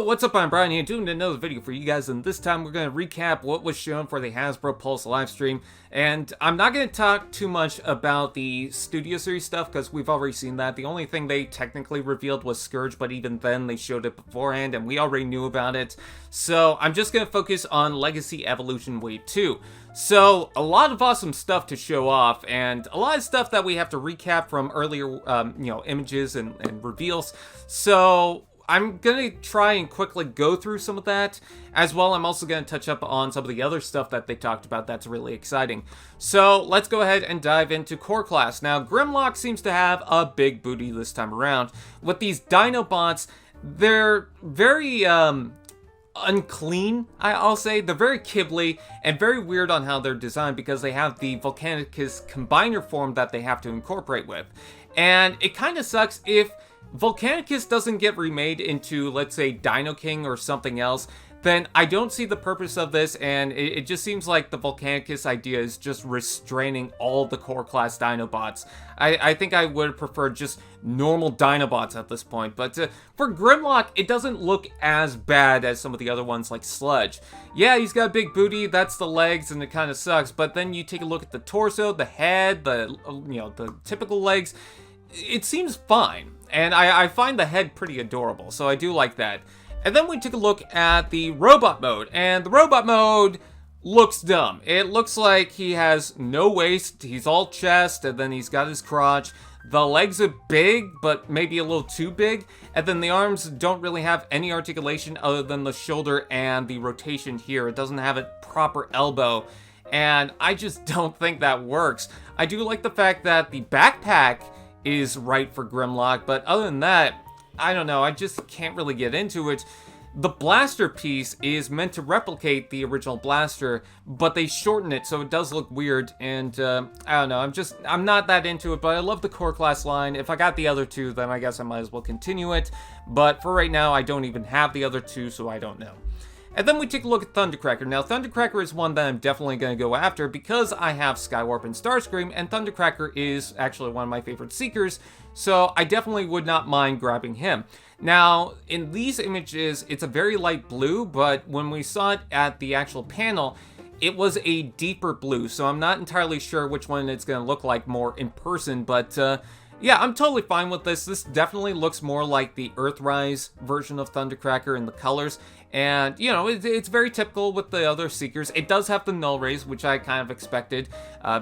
what's up? I'm Brian here doing another video for you guys, and this time we're going to recap what was shown for the Hasbro Pulse livestream. And I'm not going to talk too much about the Studio Series stuff because we've already seen that. The only thing they technically revealed was Scourge, but even then they showed it beforehand and we already knew about it. So I'm just going to focus on Legacy Evolution Wave 2. So a lot of awesome stuff to show off, and a lot of stuff that we have to recap from earlier images and reveals. So I'm going to try and quickly go through some of that. As well, I'm also going to touch up on some of the other stuff that they talked about that's really exciting. So let's go ahead and dive into Core Class. Now, Grimlock seems to have a big booty this time around. With these Dinobots, they're very unclean, I'll say. They're very kibbly and very weird on how they're designed because they have the Volcanicus combiner form that they have to incorporate with. And it kind of sucks if Volcanicus doesn't get remade into, let's say, Dino King or something else, then I don't see the purpose of this, and it just seems like the Volcanicus idea is just restraining all the Core Class Dinobots. I think I would prefer just normal Dinobots at this point, but for Grimlock, it doesn't look as bad as some of the other ones like Sludge. Yeah, he's got a big booty, that's the legs, and it kind of sucks, but then you take a look at the torso, the head, the typical legs, it seems fine. And I find the head pretty adorable, so I do like that. And then we took a look at the robot mode, and the robot mode looks dumb. It looks like he has no waist, he's all chest, and then he's got his crotch. The legs are big, but maybe a little too big, and then the arms don't really have any articulation other than the shoulder and the rotation here. It doesn't have a proper elbow, and I just don't think that works. I do like the fact that the backpack is right for Grimlock, but other than that, I don't know, I just can't really get into it. The blaster piece is meant to replicate the original blaster, but they shorten it so it does look weird, and I don't know, I'm not that into it, but I love the Core Class line. If I got the other two, then I guess I might as well continue it, but for right now, I don't even have the other two, so I don't know. And then we take a look at Thundercracker. Now, Thundercracker is one that I'm definitely going to go after because I have Skywarp and Starscream, and Thundercracker is actually one of my favorite Seekers, so I definitely would not mind grabbing him. Now, in these images, it's a very light blue, but when we saw it at the actual panel, it was a deeper blue, so I'm not entirely sure which one it's going to look like more in person, but yeah, I'm totally fine with this. This definitely looks more like the Earthrise version of Thundercracker in the colors. And, you know, it's very typical with the other Seekers. It does have the null rays, which I kind of expected,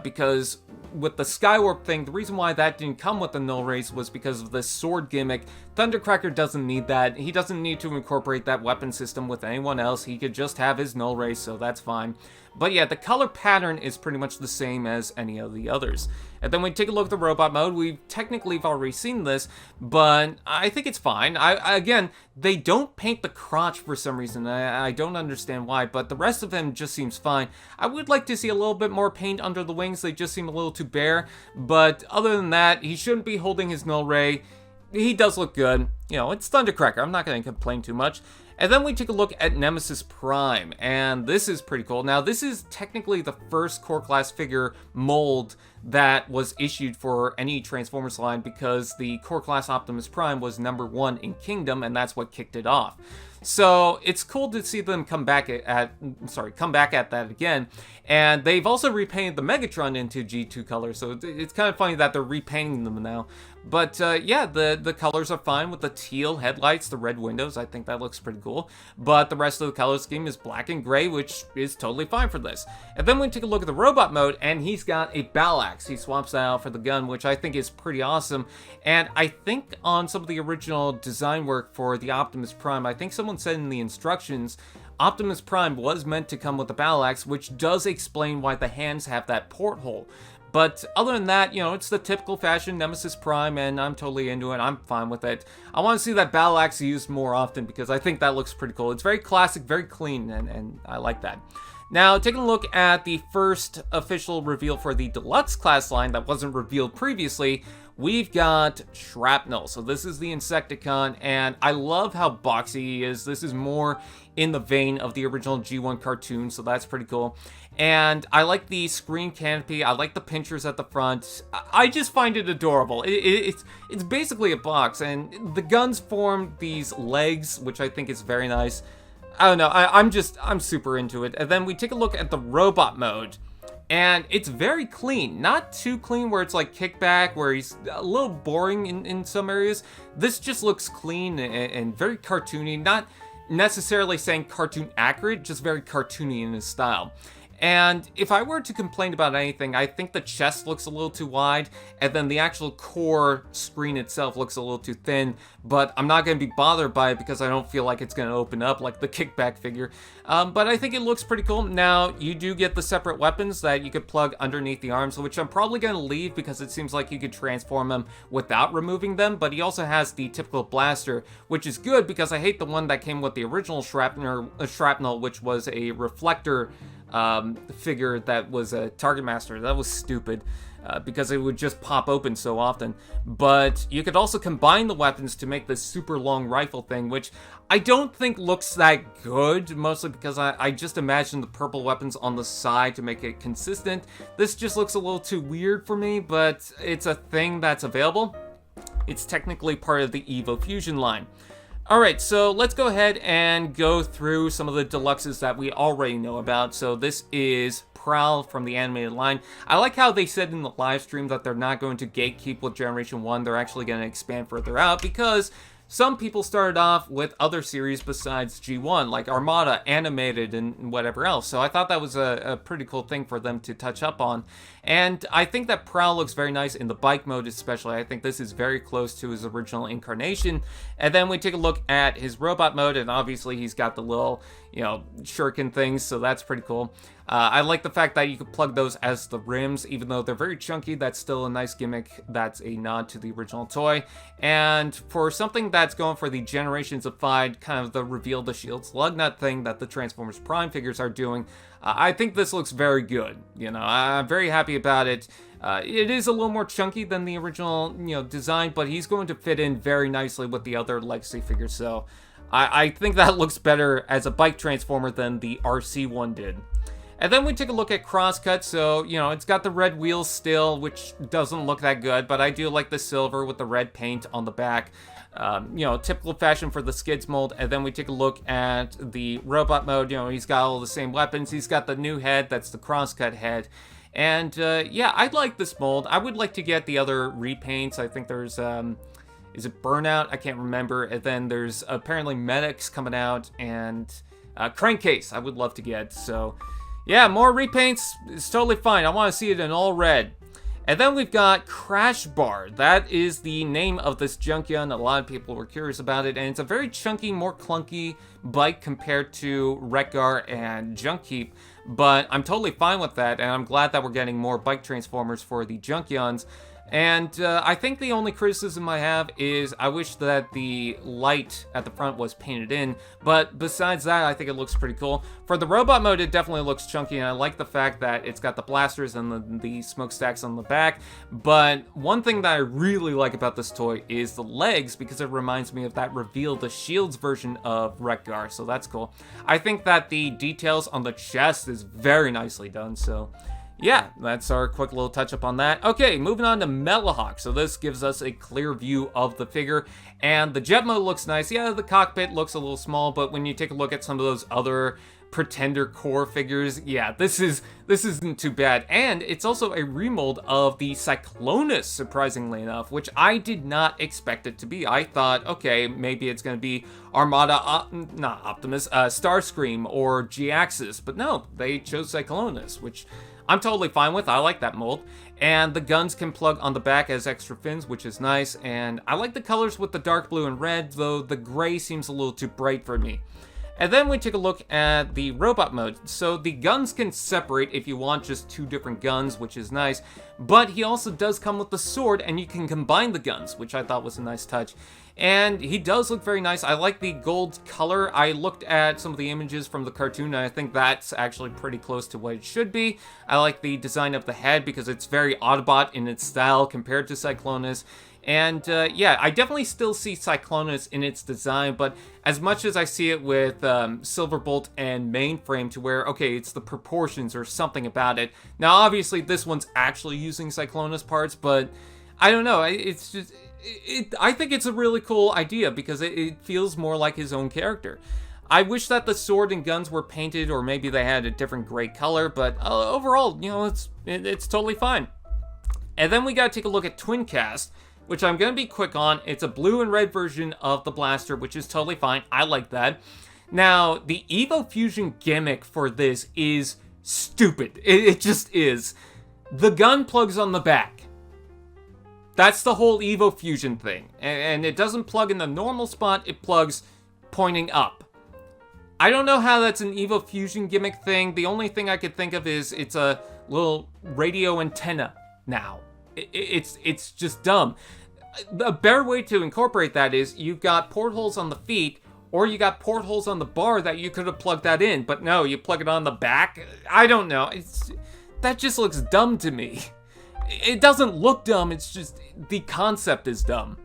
because with the Skywarp thing, the reason why that didn't come with the null rays was because of this sword gimmick. Thundercracker doesn't need that. He doesn't need to incorporate that weapon system with anyone else. He could just have his null rays, so that's fine. But yeah, the color pattern is pretty much the same as any of the others. And then we take a look at the robot mode. We've technically already seen this, but I think it's fine. Again, they don't paint the crotch for some reason. I don't understand why, but the rest of them just seems fine. I would like to see a little bit more paint under the wings. They just seem a little too bare, but other than that, he shouldn't be holding his null ray. He does look good. You know, it's Thundercracker. I'm not going to complain too much. And then we take a look at Nemesis Prime, and this is pretty cool. Now, this is technically the first Core Class figure mold that was issued for any Transformers line because the Core Class Optimus Prime was #1 in Kingdom, and that's what kicked it off. So it's cool to see them come back at that again. And they've also repainted the Megatron into G2 colors, so it's kind of funny that they're repainting them now. But yeah, the colors are fine with the teal headlights, the red windows. I think that looks pretty cool. But the rest of the color scheme is black and gray, which is totally fine for this. And then we take a look at the robot mode, and he's got a battle axe. He swaps that out for the gun, which I think is pretty awesome. And I think on some of the original design work for the Optimus Prime, I think someone said in the instructions, Optimus Prime was meant to come with a battle axe, which does explain why the hands have that porthole. But other than that, you know, it's the typical fashion Nemesis Prime, and I'm totally into it. I'm fine with it. I want to see that battle axe used more often because I think that looks pretty cool. It's very classic, very clean, and I like that. Now, taking a look at the first official reveal for the Deluxe Class line that wasn't revealed previously, we've got Shrapnel. So this is the Insecticon, and I love how boxy he is. This is more in the vein of the original G1 cartoon, so that's pretty cool. And I like the screen canopy. I like the pinchers at the front. I just find it adorable. It's basically a box, and the guns form these legs, which I think is very nice. I don't know, I'm super into it. And then we take a look at the robot mode, and it's very clean. Not too clean where it's like kickback, where he's a little boring in some areas. This just looks clean and very cartoony. Not necessarily saying cartoon accurate, just very cartoony in his style. And if I were to complain about anything, I think the chest looks a little too wide, and then the actual core screen itself looks a little too thin, but I'm not going to be bothered by it because I don't feel like it's going to open up like the kickback figure. But I think it looks pretty cool. Now, you do get the separate weapons that you could plug underneath the arms, which I'm probably going to leave because it seems like you could transform them without removing them, but he also has the typical blaster, which is good because I hate the one that came with the original Shrapnel, which was a reflector figure that was a Target Master. That was stupid because it would just pop open so often. But you could also combine the weapons to make this super long rifle thing, which I don't think looks that good, mostly because I just imagine the purple weapons on the side to make it consistent. This just looks a little too weird for me, but it's a thing that's available. It's technically part of the Evo Fusion line. Alright, so let's go ahead and go through some of the deluxes that we already know about. So this is Prowl from the animated line. I like how they said in the live stream that they're not going to gatekeep with Generation 1. They're actually going to expand further out because some people started off with other series besides G1, like Armada, Animated, and whatever else. So I thought that was a pretty cool thing for them to touch up on. And I think that Prowl looks very nice in the bike mode especially. I think this is very close to his original incarnation. And then we take a look at his robot mode, and obviously he's got the little, shuriken things, so that's pretty cool. I like the fact that you could plug those as the rims, even though they're very chunky. That's still a nice gimmick. That's a nod to the original toy. And for something that's going for the Generations-ified, kind of the reveal the shields lug nut thing that the Transformers Prime figures are doing, I think this looks very good. I'm very happy about it. It is a little more chunky than the original, design, but he's going to fit in very nicely with the other Legacy figures, so I think that looks better as a bike transformer than the RC one did. And then we take a look at Crosscut, so, it's got the red wheels still, which doesn't look that good, but I do like the silver with the red paint on the back. Typical fashion for the Skids mold. And then we take a look at the robot mode. He's got all the same weapons. He's got the new head, that's the Crosscut head. And, I like this mold. I would like to get the other repaints. I think there's, is it Burnout? I can't remember. And then there's apparently Medics coming out, and Crankcase I would love to get, so yeah, more repaints is totally fine. I want to see it in all red. And then we've got Crashbar. That is the name of this Junkion. A lot of people were curious about it, and it's a very chunky, more clunky bike compared to Wreck-Gar and Junkheap, but I'm totally fine with that, and I'm glad that we're getting more bike transformers for the Junkions. And I think the only criticism I have is I wish that the light at the front was painted in, but besides that, I think it looks pretty cool. For the robot mode, it definitely looks chunky, and I like the fact that it's got the blasters and the smokestacks on the back. But one thing that I really like about this toy is the legs, because it reminds me of that Reveal the Shields version of Wreck-Gar, so that's cool. I think that the details on the chest is very nicely done, so yeah, that's our quick little touch up on that. Okay, moving on to Metalhawk. So this gives us a clear view of the figure, and the jet mode looks nice. Yeah, the cockpit looks a little small, but when you take a look at some of those other Pretender core figures, yeah, this isn't too bad. And it's also a remold of the Cyclonus, surprisingly enough, which I did not expect it to be. I thought, okay, maybe it's going to be Armada, not Optimus, Starscream or G-Axis, but no, they chose Cyclonus, which I'm totally fine with. I like that mold. And the guns can plug on the back as extra fins, which is nice. And I like the colors with the dark blue and red, though the gray seems a little too bright for me. And then we take a look at the robot mode. So the guns can separate if you want just 2 different guns, which is nice. But he also does come with the sword, and you can combine the guns, which I thought was a nice touch. And he does look very nice. I like the gold color. I looked at some of the images from the cartoon, and I think that's actually pretty close to what it should be. I like the design of the head because it's very Autobot in its style compared to Cyclonus. And yeah, I definitely still see Cyclonus in its design, but as much as I see it with Silverbolt and Mainframe to where, okay, it's the proportions or something about it. Now, obviously, this one's actually using Cyclonus parts, but I don't know. It's just, I think it's a really cool idea because it feels more like his own character. I wish that the sword and guns were painted, or maybe they had a different gray color, but overall, you know, it's totally fine. And then we gotta take a look at Twincast, which I'm going to be quick on. It's a blue and red version of the blaster, which is totally fine. I like that. Now, the Evo Fusion gimmick for this is stupid. It just is. The gun plugs on the back. That's the whole Evo Fusion thing. And it doesn't plug in the normal spot, it plugs pointing up. I don't know how that's an Evo Fusion gimmick thing. The only thing I could think of is it's a little radio antenna now. It's just dumb. A better way to incorporate that is you've got portholes on the feet, or you got portholes on the bar that you could have plugged that in, but no, you plug it on the back. I don't know. That just looks dumb to me. It doesn't look dumb, it's just the concept is dumb.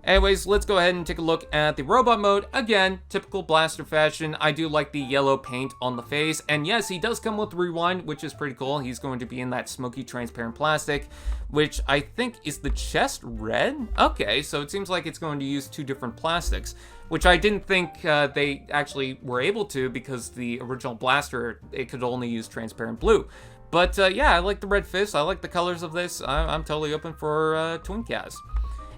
Anyways, let's go ahead and take a look at the robot mode. Again, typical blaster fashion. I do like the yellow paint on the face. And yes, he does come with rewind, which is pretty cool. He's going to be in that smoky transparent plastic, which I think is the chest red? Okay, so it seems like it's going to use 2 different plastics, which I didn't think they actually were able to because the original blaster, it could only use transparent blue. But yeah, I like the red fist. I like the colors of this. I'm totally open for Twincast.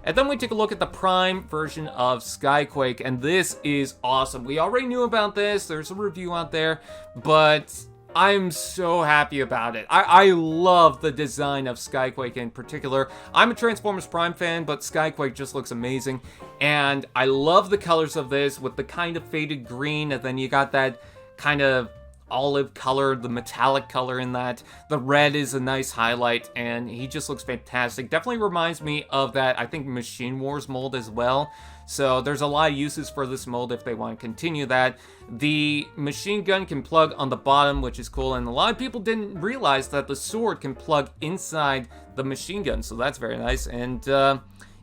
And then we take a look at the Prime version of Skyquake, and this is awesome. We already knew about this, there's a review out there, but I'm so happy about it. I love the design of Skyquake in particular. I'm a Transformers Prime fan, but Skyquake just looks amazing, and I love the colors of this with the kind of faded green, and then you got that kind of olive color, the metallic color in that. The red is a nice highlight, and he just looks fantastic. Definitely reminds me of that, I think, Machine Wars mold as well. So there's a lot of uses for this mold if they want to continue that. The machine gun can plug on the bottom, which is cool, and a lot of people didn't realize that the sword can plug inside the machine gun, so that's very nice. And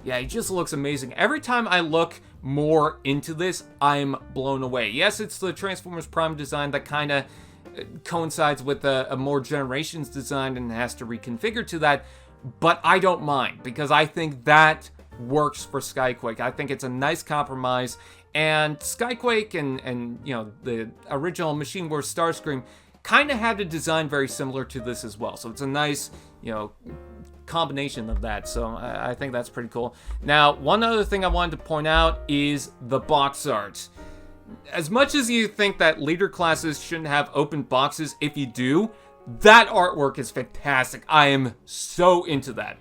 yeah, he just looks amazing. Every time I look more into this, I'm blown away. Yes, it's the Transformers Prime design that kind of coincides with a more Generations design and has to reconfigure to that, but I don't mind because I think that works for Skyquake. I think it's a nice compromise, and Skyquake and you know, the original Machine Wars Starscream kind of had a design very similar to this as well, so it's a nice, you know, combination of that, so I think that's pretty cool. Now, one other thing I wanted to point out is the box art. As much as you think that leader classes shouldn't have open boxes, if you do, that artwork is fantastic. I am so into that.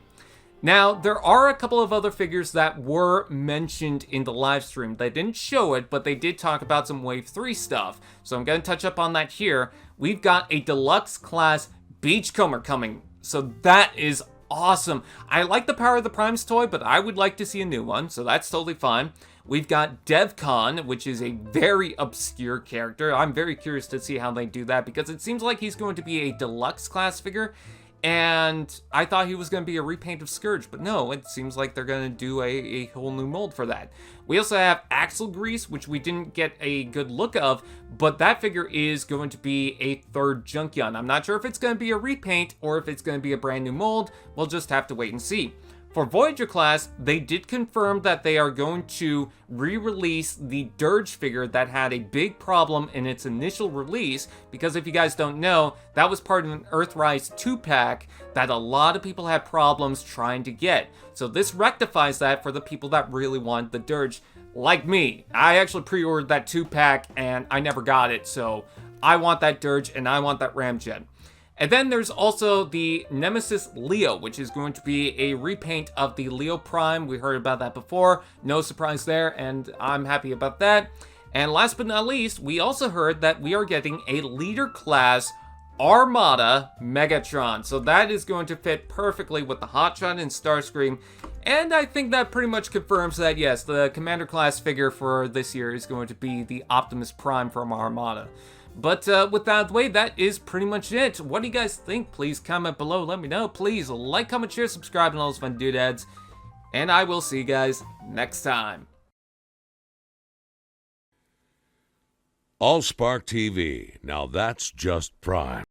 Now, there are a couple of other figures that were mentioned in the live stream. They didn't show it, but they did talk about some Wave 3 stuff, so I'm going to touch up on that here. We've got a Deluxe Class Beachcomber coming, so that is awesome. I like the Power of the Primes toy, but I would like to see a new one, so that's totally fine. We've got Devcon, which is a very obscure character. I'm very curious to see how they do that, because it seems like he's going to be a Deluxe Class figure, and I thought he was going to be a repaint of Scourge, but no, it seems like they're going to do a whole new mold for that. We also have Axlegrease, which we didn't get a good look of, but that figure is going to be a 3rd Junkion. I'm not sure if it's going to be a repaint or if it's going to be a brand new mold. We'll just have to wait and see. For Voyager class, they did confirm that they are going to re-release the Dirge figure that had a big problem in its initial release, because if you guys don't know, that was part of an Earthrise 2-pack that a lot of people had problems trying to get. So this rectifies that for the people that really want the Dirge, like me. I actually pre-ordered that 2-pack and I never got it, so I want that Dirge and I want that Ramjet. And then there's also the Nemesis Leo, which is going to be a repaint of the Leo Prime. We heard about that before. No surprise there, and I'm happy about that. And last but not least, we also heard that we are getting a Leader Class Armada Megatron. So that is going to fit perfectly with the Hotshot and Starscream. And I think that pretty much confirms that, yes, the Commander class figure for this year is going to be the Optimus Prime from Armada. But with that out of the way, that is pretty much it. What do you guys think? Please comment below, let me know. Please like, comment, share, subscribe, and all those fun doodads. And I will see you guys next time. AllSpark TV. Now that's just prime.